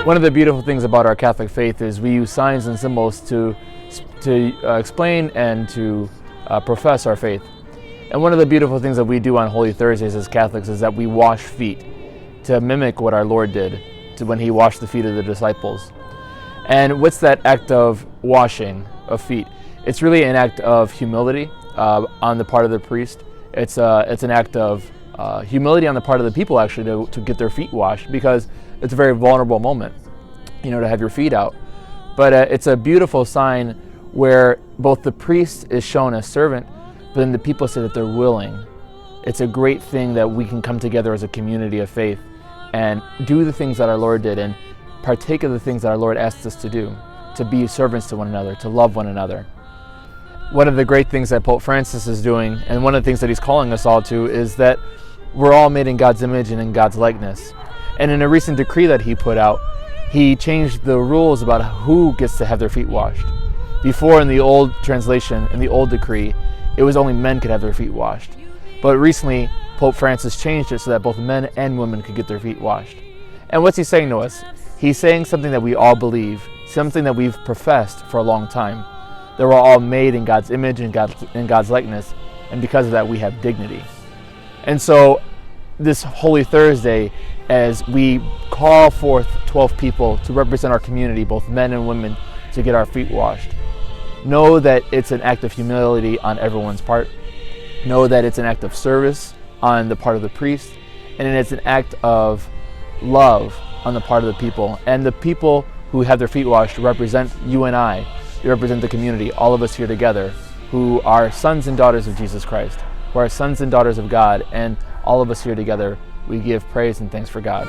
One of the beautiful things about our Catholic faith is we use signs and symbols to explain and to profess our faith. And one of the beautiful things that we do on Holy Thursdays as Catholics is that we wash feet to mimic what our Lord did when he washed the feet of the disciples. And what's that act of washing of feet? It's really an act of humility on the part of the priest. It's an act of humility on the part of the people actually to get their feet washed, because it's a very vulnerable moment, to have your feet out. But it's a beautiful sign where both the priest is shown as servant, but then the people say that they're willing. It's a great thing that we can come together as a community of faith and do the things that our Lord did and partake of the things that our Lord asked us to do, to be servants to one another, to love one another. One of the great things that Pope Francis is doing, and one of the things that he's calling us all to, is that we're all made in God's image and in God's likeness. And in a recent decree that he put out, he changed the rules about who gets to have their feet washed. Before, in the old translation, in the old decree, it was only men could have their feet washed. But recently, Pope Francis changed it so that both men and women could get their feet washed. And what's he saying to us? He's saying something that we all believe, something that we've professed for a long time, that we're all made in God's image and God's likeness, and because of that we have dignity. And so this Holy Thursday, as we call forth 12 people to represent our community, both men and women, to get our feet washed, know that it's an act of humility on everyone's part. Know that it's an act of service on the part of the priest, and it's an act of love on the part of the people. And the people who have their feet washed represent you and I. They represent the community, all of us here together, who are sons and daughters of Jesus Christ, who are sons and daughters of God, and all of us here together, we give praise and thanks for God.